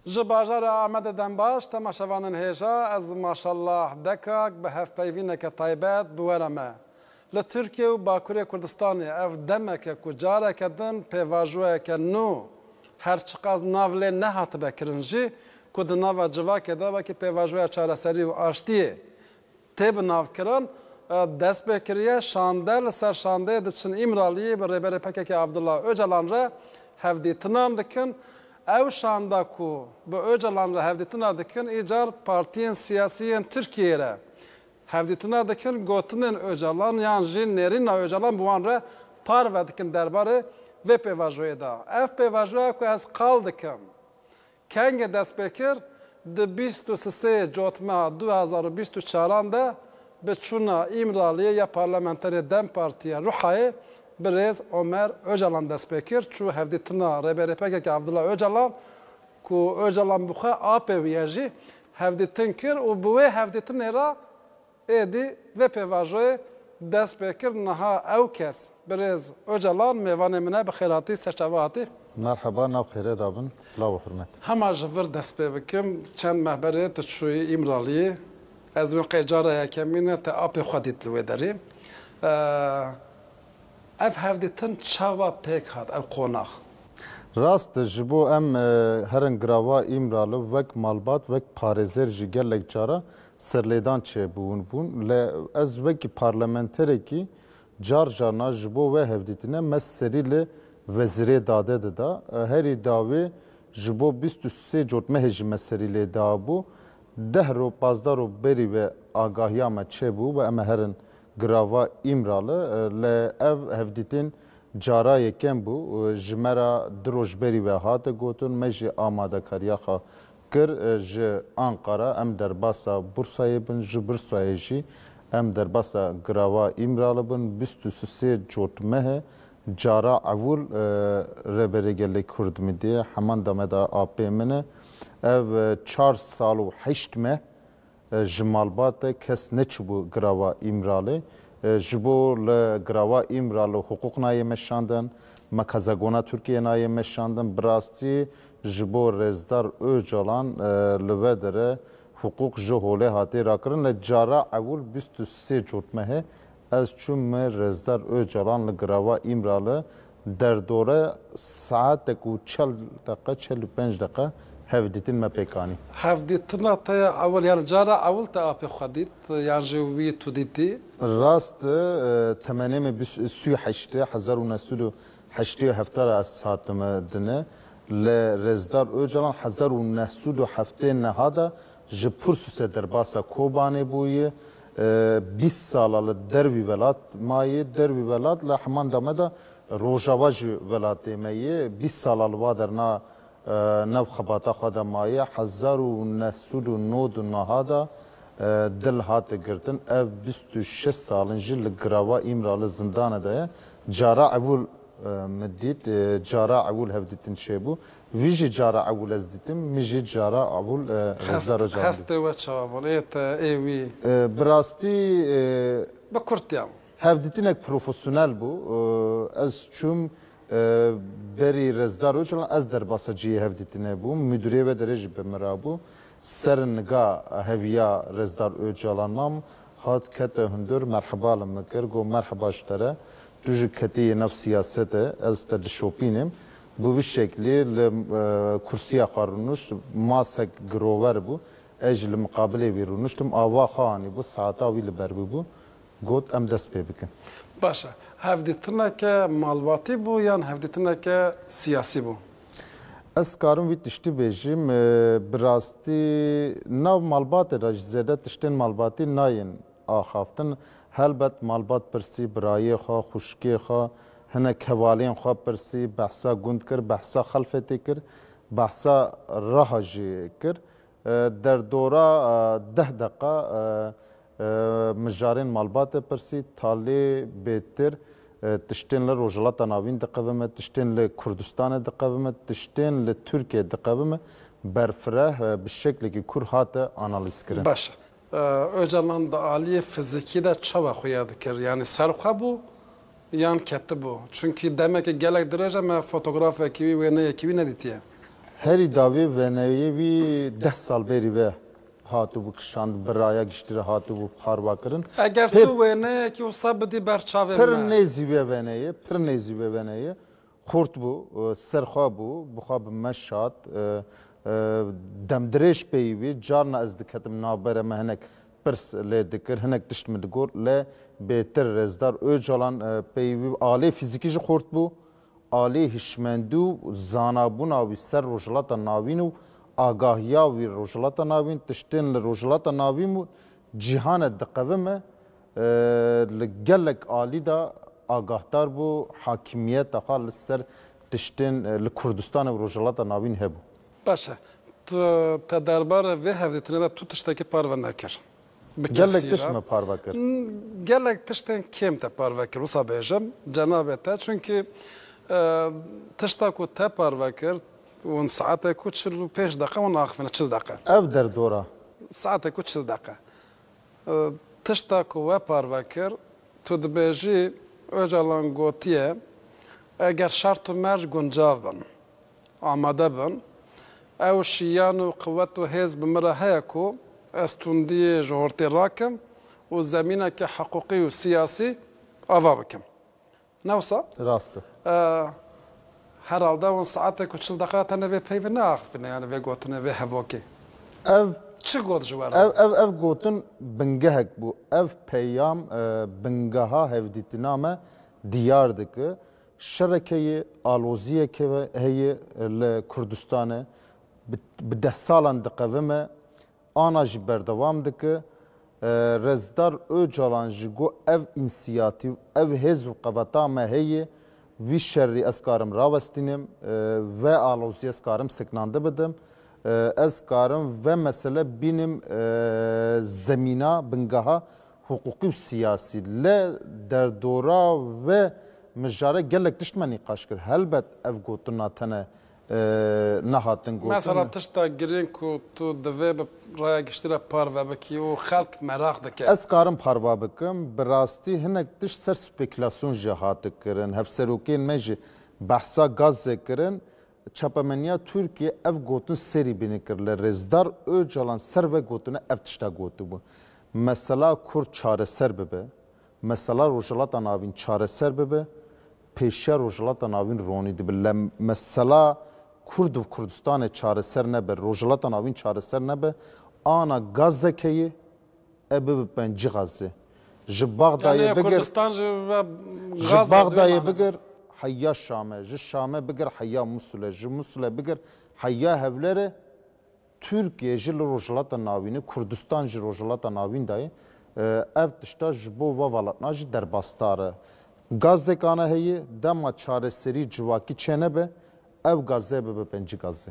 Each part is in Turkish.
Ji bajara Amedê Dembaş temaşevanên hêja ez maşallah dekak bi hevpeyvîneke taybet bi were me. Li Tirkiye û Bakurê Kurdistanê ev demeke ku careke din pêvajoyeke nû her çiqas nav lê nehatibe kirin jî ku di nava civakê de wekî pêvajoya çareserî û aştiyê tê bi navkirin dest pê kiriye şande li ser şandeyê diçin İmraliyê bi rêberê pekekê Abdullah Öcalan re hevdîtinan dikin. Ev şanda ku bu Öcalan re hevdîtina dikin îcar partiyên siyasiyên Tirkiyeyê re hevdîtina dikin gotinên Öcalan yan jî nêrîna Öcalan bi wan re parve dikin derbarê vê pêvajoyê de. Ev pêvajoya ku ez qal dikim kengê dest pê kir di 23 Cotmeha 2024 de bi çûna İmraliyê ya parlamenterê Dem Partiya Ruhayê bi rêz Ömer Öcalan dest pê kir çû hevdîtina rêberê pekekê Abdullah Öcalan ku Öcalan bi xwe apê wî ye jî hevdîtin kir û bi wê hevdîtinê re êdî vê pêvajoyê dest pê kir niha ew kes bi rêz Öcalan mêvanê min e bi xêratî serçava hatî. Merhaba, nav xêrê dabin, silav û hurmet. Hema ji vir dest pê bikim çend mehberê tu çûyî İmraliyê ez min qey cara yekemîne te apê xwe dît li wê derê. Ev hevdîtin çawa pêk hat ev qonax. Rast ji bo em herin girava İmralı vek malbat vek parêzer ji gelek cara serlêdan çêbûn bûn lê ez wekî parlamenterekî car carna ji bo ve hevdîtine me serî li vezîrê dadê dida herî dawê ji bo 23 Cotmehê jî me serî lê dabû 10 rû 15 rû berî ve agahiya me çêbû ve em herin girava İmralı lê ev hevdîtin cara yekem bû ji me re di roj berî ve hate gotin me jî amadekariya xwe kir ji Ankara em derbasa Bursayê bin ji Bursayê jî em derbasa girava İmralı bin 23 Cotmehê cara evûl rêberê gelê Kurd Midê heman dame da apê min e ev 4 sal û 8 meh ji malbatê kes neçibû girava İmralê ji bo li girava İmralı hukuk nayê meşandin mekazagona Tirkiye nayê meşandin bi rastî ji bo Rêzdar Öcalan li ve dere hukuk ji holê hatê rakirin li cara evûl 23 Cotmehê ez çûm me Rêzdar Öcalan li girava İmralı derdore saatek û 40 deqe 45 deqe hevdîtin me pêkanî. Hevdîtina te ewil yani cara ewil te apê xwe dît yan jî wî tu dîtî? Rast temenê me 28 1987 ez hatime dine li Rêzdar Öcalan 1907 neha da ji Pursûsê derbasa Kobanê bûye 20 sala li dervî welat mayê dervî welat li heman dame da Rojava ji welatê me ye 20 sala li va derna nav xebata xwe de maye 1909 da dil hate girtin ev 26 salin jî li girava İmralı zindana de ye cara evûl me dît cara evûl hevdîtin çêbû vî jî cara evûl ez dîtim min jî cara evûl Rêzdar Öcalan hestê we çawa bûn ê te ê wî bi rastî bi kurtiyan hevdîtinek profesyonel bû ez çûm berî Rêzdar Öcalan ez derbasa ciyê hevdîtinê bûm müdüriyê ve derê jî bi me ra bû serniga heviya Rêzdar Öcalan mam hat kete hundir merheba li me kir got merheba ji te re tu ji ketiyê nev siyasetê ez te dişopînim bu vî şeklî li kursiya xwe rûnişt masek girover bû ez jî li muqabilê wî rûniştim ava xwe anî bû saeta wî li ber bû got em dest pê bikin. Başa hevdîtineke malbatî bû yan hevdîtineke siyasî bû? Ez karim wî tiştî bêjim bi rastî nav malbatê re ji zêde tiştên malbatî nayên axaftin helbet malbat pirsî birayê xwe xuşkê xwe hinek hevaliyên xwe pirsî behsa gund kir behsa xelfetê kir behsa reha jî kir derdora 10 deqa mijarên malbatê pirsî talê bêtir tiştên li Rojhilata Navîn diqevime tiştên li Kurdistanê diqevime tiştên li Tirkiye diqevime berfireh bi şeklekî kur hate analîz kirin. Başa Öcalan da aliyê fizikî de çawa xwe ya dikir yani serxwe bû yan ketibû çünkü demek ki gelek dirêje me fotografekî wî wê neyekî wî nedîtiye. هری داوی و نویوی 10 سال بری به هاتو بو کشاند برای گشتره هاتو بو پاروا کرن اگر تو وینه که وصاب بدی برچاوه پر ما نزیبه ونیه پر نزیبه ونیه خورت بو سرخوا بو بخواب مشات دمدرش پیوی جارنا از دکتم نابره مهنک پرس لی دکر هنک تشت مدگور لی بهتر رزدار اوجالان پیوی آلی فیزیکی جو خورت بو آلی هشمندو زانابونا وی سر روجلاتا ناوینو آگاهیا وی روجلاتا ناوین تشتین لروجلاتا ناوینو جهان دقومه لگلک آلی دا آگاهدار بو حاکمیت خال سر تشتین لکردستان و روجلاتا ناوین هبو باشه تا درباره وی هفدیتنه دا تو تشتاکی پارو نکر گلک تشت پاروا کر گلک تشتن کم تا پارو کر وصا بیجم جنابه تا چونکه تشتاکو تا پارو کر ون ساعته کو 45 دقیقه ون آخفنه 40 دقیقه اف در دورا ساعته کو 40 دقیقه تشتاکو و پارو کر تو دبیجی اوجالان گوتیه اگر شرط و مرج گنجاو بن آماده بن او شیان و قوت و حزب مره هیا کو استوندی جهورتی راکم و زمینه که حقوقی و سیاسی آوا بکم نوسا راسته herhalde 10 saate ku 40 dakika tane ve peyve ne akfine yani ve gotine ve hevoki. ev Çi got jwar. ev gotun bingehek bu ev peyam bingeha hevditiname diyar dike şerekeyi aloziye ke ve heye le Kurdistan'e bi 10 salan diqevime ana ji berdevam dike rezdar öcalan ji go ev inisiyativ ev hezb qeveta me heye وی شری از کارم راوستینم و آلوزی از کارم سکنانده بدم از کارم و مسئله بینم زمینا بنگاه حقوقی و سیاسی ل در دورا و مجاره گلک تشت منی قاش کر هلبت اف گوتنا تنه نهاتن گوتن Mesela tişta girin ku tu deve raya giştire parve beki o halk merak dike. Ez karim parva bikim bi rastî hinek tişt ser spekülasyon jî hate kirin hevserokên me jî behsa gazê kirin çapemeniya Türkiye ev gotin serî bîne kirle rêzdar Öcalan ser ve gotine ev tişta gotibû mesela Kurd çareser bibe mesela Rojhilata navîn çareser bibe pêşiya Rojhilata navîn ronî dibe le mesela Kurd û Kurdistanê çareser nebe Rojhilata navîn çareser nebe ana gazekeyê ebi bi pencî gazê ji Baxdayê Yani bigir Kurdistan ji Baxdayê bigir heya Şamê ji Şamê bigir heya Musulê ji Musulê bigir heya Hewlêrê Türkiye ji li Rojhilata navînê Kurdistan ji Rojhilata navîn dayê ev tişta ji bo ve velatna jî derbastar e gazekane heye dema çareserî civakî çênebe ev gazê bibe pencî gazê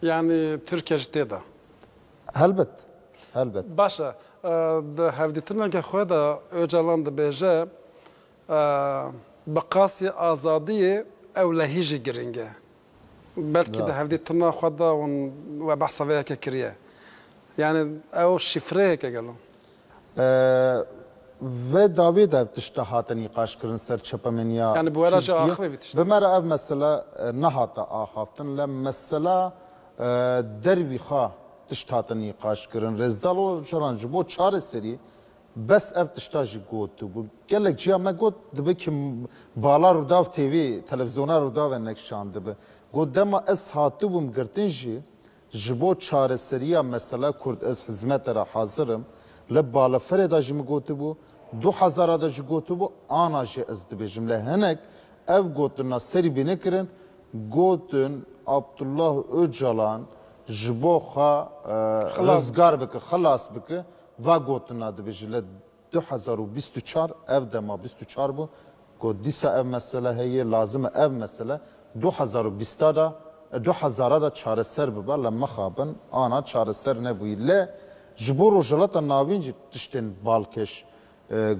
yani Türkiye jî da. helbet helbet Başa de hevdîtina ke xwe da Öcalan dibêje bi qasî azadiyê ew lehî jî giring e. Belkî de hevdîtina xwe da we behsa vê yekê kiriye. Yani ew şifreyeke gelo. ve davê de ev tişta hate nîqaş kirin ser çepemeniya Yani bu wera jî axivê vî tişta. bi me re ev mesela nehate axaftin le mesela dervî xwe tişt hate nîqaş kirin rêzdal Öcalan ji bo çareserî bes ev tişta jî gotibû gelek ciya me got dibe ki bala Rûdaw TV televizyona Rûdawê nekşan dibe got dema ez hatibûm girtin jî ji bo çareseriya mesela Kurd ez hizmete re hazirim li balaferê da jî min gotibû 2000 da jî gotibû ana jî ez dibêjim le hinek ev gotina serî bîne kirin gotin Abdullah Öcalan ji bo xwe rizgar bike xilas bike va gotina dibêje le 2024 ev dema 24 bû got dîsa ev mesele heye lazim e ev mesele 2020 da 2000 da çareser bibe le mixabin ana çareser nebûyî le ji bo Rojhilata navîn jî tiştên balkêş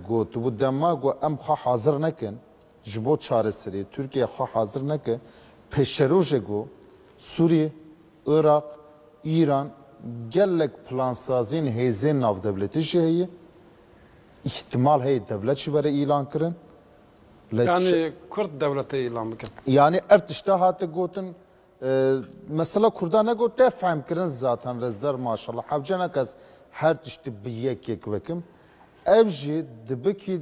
gotibû dema got em xwe hazir nekin ji bo çareserî Türkiye xwe hazir neke pêşerojê got Sûriye Irak İran gelek plansazên hêzên navdewletî jî heye ihtimal heye devlet jî were îlan kirin Yani Kurd devleti ilan bikin. yani ev tişta hate gotin mesela Kurdan ego te fehm kirin zaten rezdar maşallah. Havcana kes her tişti bir yek vekim. Ev jî dibikî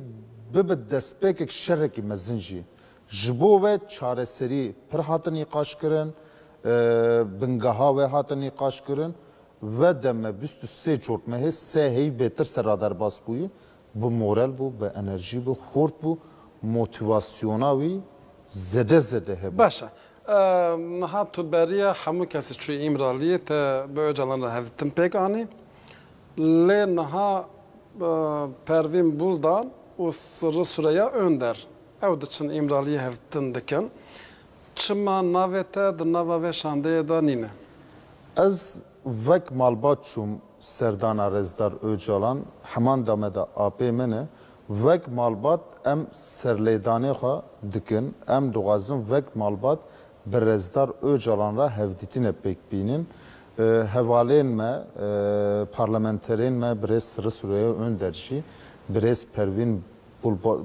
bibe destpêkek şerekî mezin jî. Ji bo ve çareserî pir hatin nîqaş kirin, bingeha ve hatin nîqaş kirin ve deme bîst û sê cort me hê sê heyv bêtir sera derbas bûyî. Bu moral bû, bi enerjî bû, xort bû, motivasyona wî zede zede hebû. Başa. Niha tu beriya hemû kesî çû îmraliyê te bi Öcalan re hevdîtin pêk anî. Lê niha Pervîn Buldan û Sırrı Süreyya Önder. Ew diçin îmraliyê hevdîtin dikin. Çima navê te di nava vê şandeyê de nîne? Ez vek malbat çûm serdana Rezdar Öcalan heman dame de apê min e vek malbat em serlêdanê xwe dikin em dixwazin vek malbat bi Rezdar Öcalan re hevdîtîne pêk bînin hevalên me parlamenterên me birêz Sırrı Süreyya Önder jî birêz Pervîn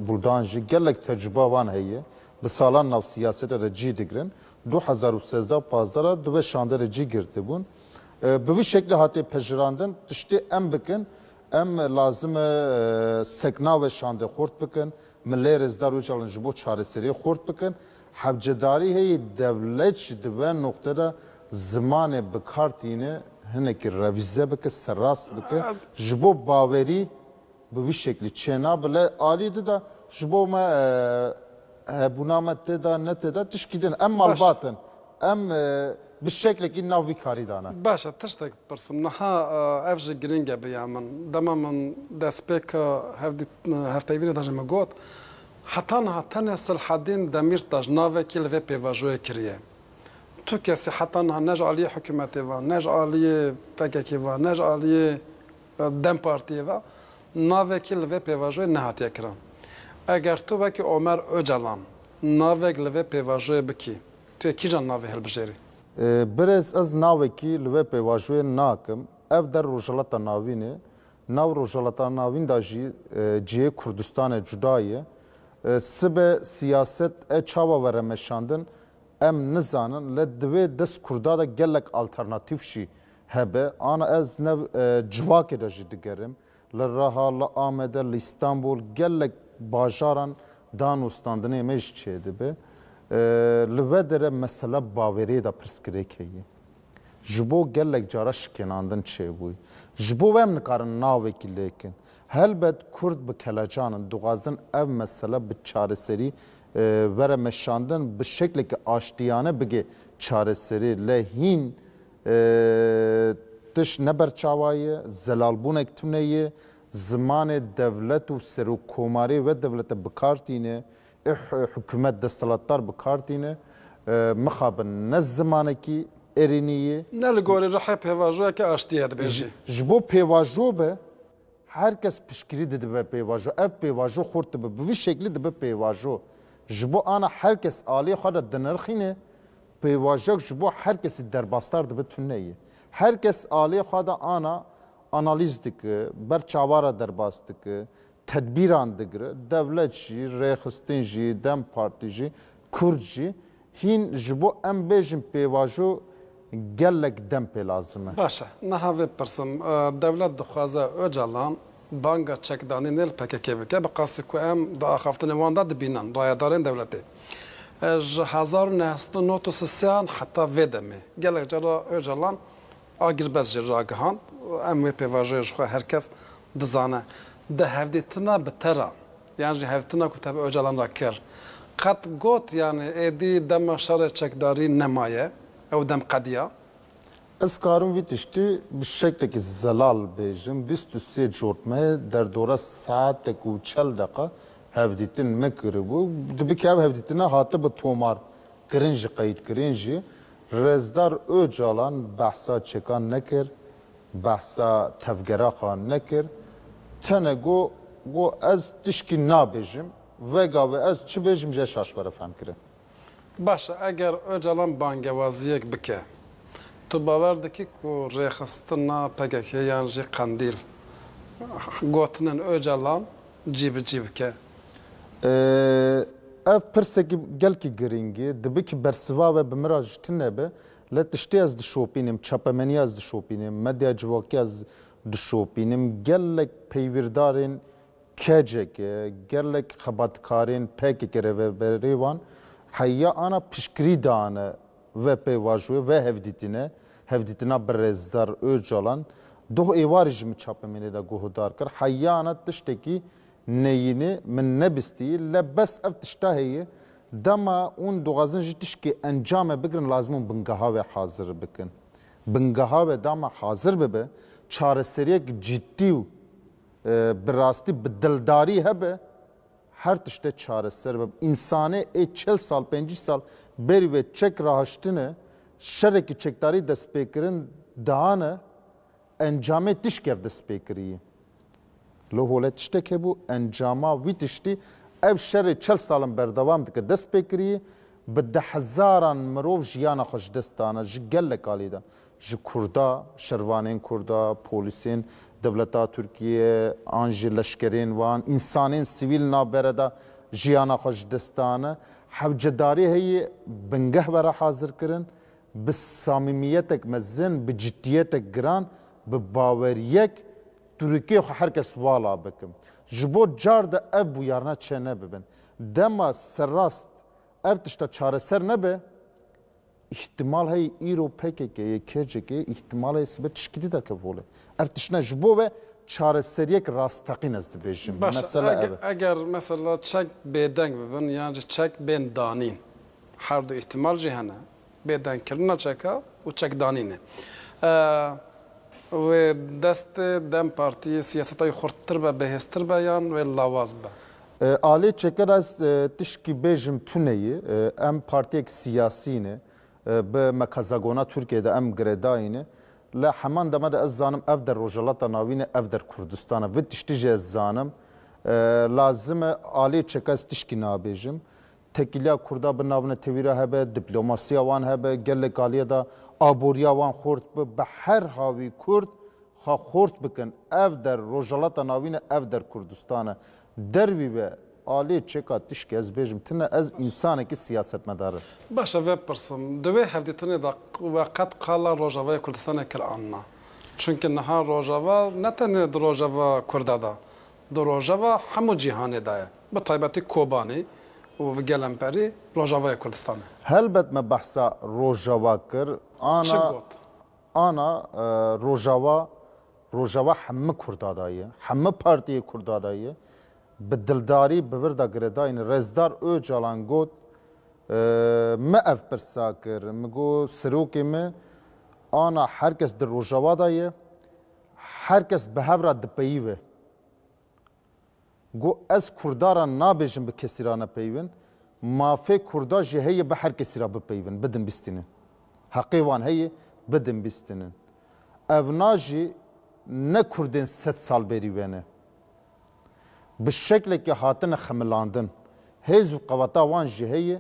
Buldan jî gelek tecrübe wan heye bi salan nav siyasetê re cî digirin 2013-15 ra di vê şandê cî girtibûn bi vî şeklî hatê pejirandin tiştê em bikin em lazim e sekna ve şandê xort bikin Millê Rezdar Öcalan ji bo çareseriyê xort bikin hevcedarî heye devlet jî di vê nokteda zimanê bikartîne hinekî revize bike serrast bike ji bo bawerî bi vî şeklî çêna bile alî dida ji bo me hebûna me têda ne têda tişkî din em malbatin em bi şeklekî nav vî karî dane. Başa tiştek pirsim niha ev jî giring e biya min dema min destpêka hevpeyvînê de jî me got heta niha tenê Silhedîn Demirtaş navekî li vê pêvajoyê kiriye. Tu kesî heta niha ne ji aliyê hikûmetê ve ne ji aliyê PKK ve ne ji aliyê Dem Partiyê ve navekî li vê pêvajoyê nehatiye kirin. Eger tu wekî Ömer Öcalan navek li vê pêvajoyê bikî tu yê kîjan navê hilbijêrî? Birêz ez navekî li vê pêvajoyê nakim ev der Rojhilata Navînê nav Rojhilata Navîn da jî cihê Kurdistanê cuda ye sibe siyaset e çawa were meşandin em nizanin lê divê dest Kurda da gelek alternatîv jî hebe ana ez nev civakê de jî digerim li Reha, li Amedê, li İstanbul gelek bajaran danûstandinê me jî çê dibe li ve dere mesele bawerê da pirsgirêk heye ji bo gelek cara şikênandin çêbûyî ji bo em nikarin navekî lêkin helbet Kurd bi kelecanin dixwazin ev mesele bi çareserî were meşandin bi şeklekî aştiyane bige çareserî lê hîn tiş neberçawaye zelalbûnek tune ye zimanê devlet û serokkomarî ve devlete bikartîne hükümet destelatdar bikartîne mixabin ne zimanekî êrîniyê Ne li gorî rihê pêvajoyeke aştiye dibêjî. ji bo pêvajo be herkes pişkirî didibe pêvajo ev pêvajo xort dibe bi vî şeklî dibe pêvajo ji bo ana herkes aliyê xwe de dinirxîne pêvajok ji bo herkesî derbastar dibe tuneyê herkes aliyê xwe de ana analîz dike ber çawara derbas dike tedbîran digire devlet jî rêxistin jî Dem Partî jî Kurd jî hîn ji bo em bêjin pêvajo gelek dem pê lazim e. Başa niha vê pirsim devlet dixwaze Öcalan banga çekdanî nêl PKK bike bi qasî ku em di axaftinê wan de dibînin rayedarên devletê. Ji 1993 heta vê demê gelek cara Öcalan agirbez jî ragihand em wê pêvajoyê ji xwe herkes dizane. Di hevdîtina bi te re yan jî hevdîtina ku te bi Öcalan re kir qet got yani êdî dema şerê çekdarî nemaye ew dem qediya. Ez karim vî tiştî bi şeklekî zelal bêjim 23 cortmeyê derdora saetek û çel deqa hevdîtin me kiribû dibike ev hevdîtina hati bi tomar kirin jî qeydkirin jî Rezdar Öcalan behsa çekan nekir behsa tevgeraxan nekir tene got ez tişkî nabêjim vega ve ez çi bêjim jê şaşwere fehm kirin. Başa eger Öcalan bangewaziyek bike tu bawer dikî ku rêxistina PKK yan jî Qandîl gotinin Öcalan cî bi cî bike. ev pirseki gelki giringi dibi ki bersiva ve bimiraj tinebe le tişti az dişopinim çapemeni az dişopinim medya civaki az dişopinim gelek peyvirdarin kecek gelek xabatkarin pek kere berivan hayya ana pişkiri dane ve peyvajwe ve hevditine berezdar öcalan doh evarij mi çapemeni de guhudar kar hayya ana tişteki neyini min nebisti le bes ev tiştahiye dema un doğazın jitişki encame bigrin lazımın bingaha ve hazır bikin. Bingaha ve dama hazır bebe çareseriyek ciddi birasti bidildari hebe her tişte çareser bebe. İnsane 40 sal 50 sal beri ve çek rahaştını şereki çekdari despekirin dağını encame tişkev despekiriyi. لهوله تشتكي بو انجاما وی تشتی اف شر 40 سالن بردوام دک دست بکری بده هزاران مروف جیانا خوش دستانه جگل کالیدا ج کردا شروانین کردا پولیسین دولتا ترکیه انجی لشکرین وان انسانین سیویل نابردا جیانا خوش دستانه حوجداری هی بنگه ورا حاضر کرن بساممیتک مزن بجدیتک گران بباوریک Türkiye herkes vala bekim. Jibo carda ev bu yarına çene bibin. Dema serrast ev tişta çareser ne be? İhtimal hay iro PKK'ye KCK'ye ihtimal hay sibet tişkidi de kevole. Ev tişne jibo ve çareseriyek rastaqin ez dibêjim. Mesela ev. Eğer mesela çek beden bibin yani çek ben danin. Her du ihtimal cihane. Beden kirna çeka u çek danine. و دست دم پارتی سیاستای خردتر به بهستر بیان و لاواز به آلی چکر از تشکی بیجم تونهی ام پارتیک سیاسینه به مکازاگونا ترکیه ام گرداینه لا همان دمد از زانم اف در روجالات ناوینه اف در کردستان و تشتیج از زانم لازم آلی چکر از تشکی نابیجم تکیلیا کردا بناونه تویره هبه دیپلماسیا وان هبه گل کالیه دا آبوریا وان خورد به هر هاوی کرد خورد بکن اف در روجالات ناوینه اف در کردستان دروی به آلی چکا تشکی از بیجم تنه از انسانه که سیاست مداره باشه و پرسم دوی هفدیتنی دا وقت قالا روجاوای کردستان کل آننا چونکه نها روجاوا نتنه در روجاوا کرده دا در روجاوا همو جهانه دایه به طایبتی کوبانی و بگلم پری روجاوای کردستانه هلبت ما بحثا روجاوا کر آنا روجاوا همه کردادایه همه پارتی کردادایه به دلداری به وردا گرداین رزدار او جالان گوت ما اف برسا کر مگو سروکی ما آنا هرکس در روجاوا دایه هرکس به هورا دپیوه گو از کرداران نابیجم به کسی را نپیون مافی کردا جه هی به هر کسی را بپیون بدن بستینن حقیوان هی بدن بستینن evnaji ne Kurdin 100 sal beri vene bi şekle hatine xemilandin hêz û qeweta wan jî heye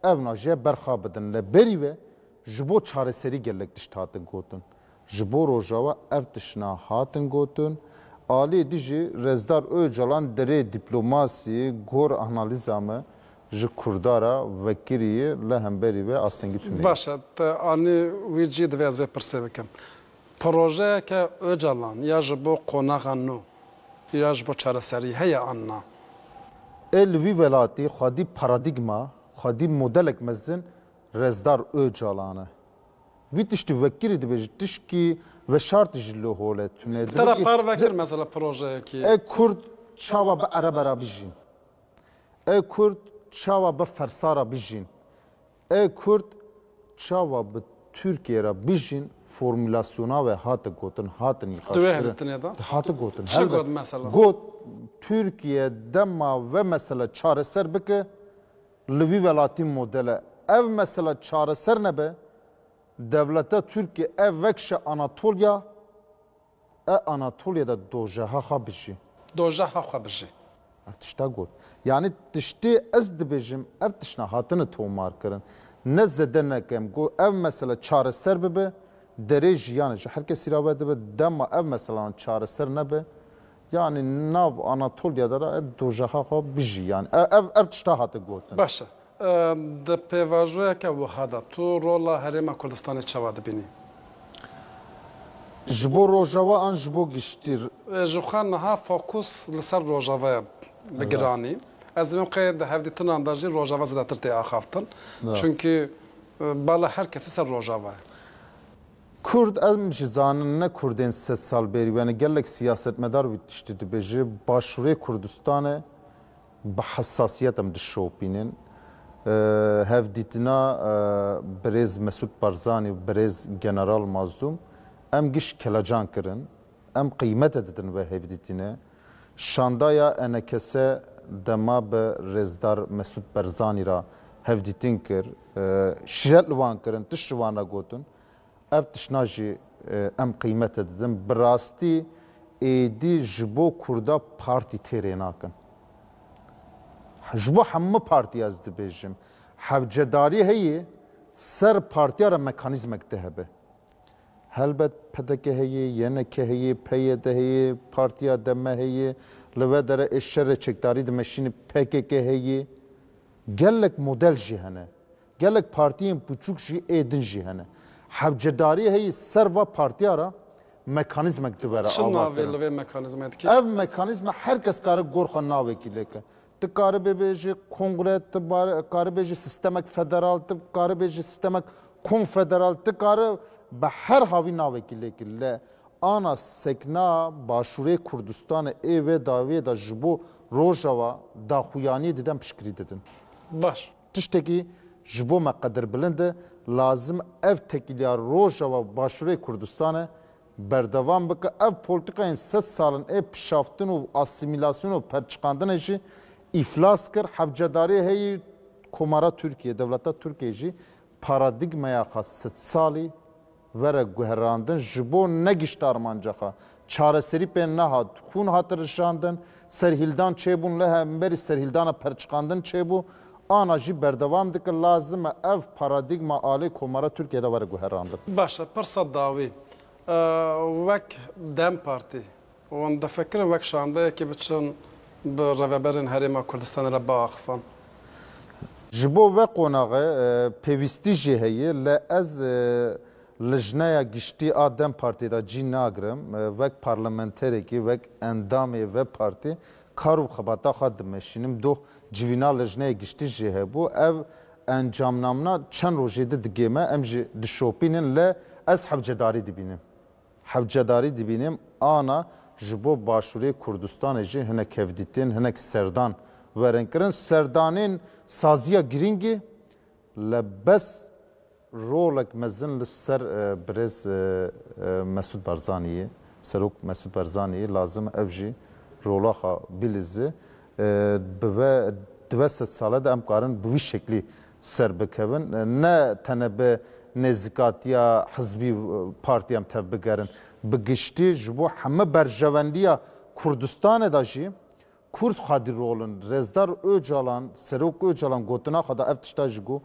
evnaji berxa bidin le berî ve ji bo çareserî gelek tişt hatin gotin ji bo rojava ev tişna hatin gotin alî dijî Rezdar Öcalan derê diplomasî gor analiza me ji Kurdara vekirî le hemberî ve astengî tune. Başa te anî wî cî divê ez vê pirsê bikim. Projeyeke Öcalan ya ji bo qonaxa nû ya ji bo çareserî heye anna. El vî welatî xwedî paradigma, xwedî modelek mezin Rezdar Öcalan e. Vî tiştî vekirî dibêje tişkî veşartî ji li hole tune. Tera par vekir mesela projeyekî. E Kurd çawa bi erebera bijîn. E Kurd çawa bi fersara bijîn. E Kurd çawa bi Türkiye'ye bijîn formülasyona ve hatı gotin hatin yıkaştırın. Hatı gotin. Çi got mesela? Got Türkiye dema ve mesela çareser bike li vî welatî modele ev mesela çareser nebe devleta Türkiye ev vekşe Anatolya Anatolya'da dojaha xwe bijî. Dojaha xwe bijî. Ev tişta got. Yani tiştê ez dibêjim ev tişna hatine tomar kirin. Ne zede nekem go ev mesela çareser bibe derê jiyanê ji herkesî ra ve dibe dema ev mesela çareser nebe yani nav Anatolia'da da dojaha xo biji yani ev tişta hatı gotin. Başa. De pêvajoyeke wiha tu rola Herêma Kurdistanê çawa dibînî? Ji bo rojava an ji bo giştî Ji xwe niha fokus li ser rojavaya bigiranî. Ez dibim qê di hevdîtinan de jî rojava zêdetir tê axaftin. Çünkü bala her kesî ser rojava ye. Kurd em ji zanin ne Kurdên 3 sal berî yani gelek siyasetmedar wî tiştî dibêje Başûrê Kurdistanê bi hesasiyet em dişopînin. Hevdîtina Birêz Mesûd Barzanî û Birêz General Mazlûm em giş kelecan kirin, em qîmete didin ve hevdîtîne. Şandaya enekese dema bi Rêzdar Mesûd Barzanî ra hevdîtîn kir, şîret li wan kirin, tiş ji wan re gotin. Ev tişna jî em qîmete didin. Bi rastî êdî ji bo Kurda partî têrê nakin. Ji bo hemû partî ez dibêjim. Hevcedarî heye ser partiya re mekanîzmek de hebe. Helbet PDK heye, YNK heye, PYD heye, partiya deme heye, li ve dere eşşere çekdarî dimeşînî PKK heye. Gelek model jî hene. Gelek partiyên biçûk jî êdin jî hene. Hevcedarî heye ser va partiya re mekanîzmek dibere Çi ava navê kirin. li vê mekanîzmê dike? Ev mekanîzma herkes kare gorxa navekî lêke. Tu karı bêjî kongre, tu karı bêjî sistemek federal, tu karı bêjî sistemek konfederal, tu karı bi her havî navekî lêkî le ana sekna Başûrê Kurdistanê ê vê davê da ji bo rojava daxuyaniyê didem piştgirî didin. Baş. Tiştekî ji bo me qedir bilind e lazim ev tekîliya rojava Başûrê Kurdistanê berdevam bike ev politikayên 3 salin ê pişaftin û asimilasyon û perçiqandinê jî iflas kir. Hevcedarî heyî komara Türkiye, devleta Türkiye jî paradigmaya xwe 3 salî vere guherandin ji bo negişt armanca xwe. Çareserî pê nehat, xûn hat rişandin, serhîldan çêbûn li hemberî serhîldana perçiqandin çêbû. Ana jî berdevam dike lazim e ev paradigma alê komara Türkiye'de vere guherandin. Başa, pirsa dawî. Wek Dem Partî wan difikirin wek şandeyekê biçin bi rêveberên Herêma Kurdistanê re biaxivin. Ji bo ve qonaxê pêwîstî jî heye le ez li jineya giştî a Dem Partî da cî nagirim wek parlamenterekî wek endamê ve partî kar û xebata xwe dimeşînim doh civîna li jineya giştî jî hebû ev encamnamna çend rojê de digême em jî dişopînin le ez hevcedarî dibînim. Hevcedarî dibînim ana ji bo Başûrê Kurdistanê jî hinek hevdîtin, hinek serdan werin kirin. Serdanên saziya girîngî li bes rolek mezin li ser Birêz Mesûd Barzanî, Serok Mesûd Barzanî lazim ev jî rola xwe bilîze. Di ve 3 sale de em karin bi wî şeklî ser bikevin. Ne tene bi nêzîkatiya hizbî partiyem tev bigerin. Bi giştî ji bo heme berjevendiya Kurdistanê da jî Kurd xwedî rolin. Rêzdar Öcalan, Serok Öcalan gotina xwe da ev tişta jî got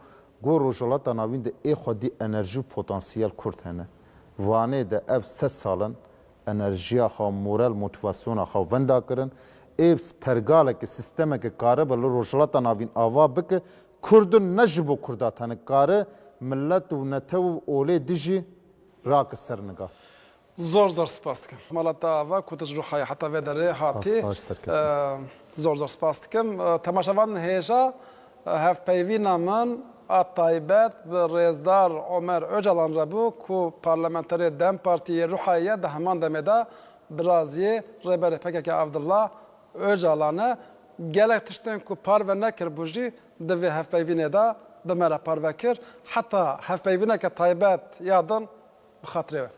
rojhilata navîn de ê xwedî enerjî û potansiyel Kurd hene. Wanê de ev 3 salin enerjiya xwe, moral motivasyona xwe wenda kirin. Ê pergalekê sistemekê kare bi li rojhilata navîn ava bike. Kurdin ne ji bo Kurda tenik kare millet û netew û olê dijî rake ser nigav. Zor spas dikim. Malata ava ku tu ji ruhaya heta vê derê hatî. Zor spas dikim. Temaşevan hêja hevpeyvîna min a taybet bi Rêzdar Ömer Öcalan re bû ku parlamenterê Dem Partiyê Ruhayê di heman demê de bi raziyê rêberê PKK Abdullah Öcalanê gelek tiştên ku parve nekir bû jî di vê hevpeyvînê de bi me re parve kir. Heta hevpeyvîneke taybet yadin bi xatirê we.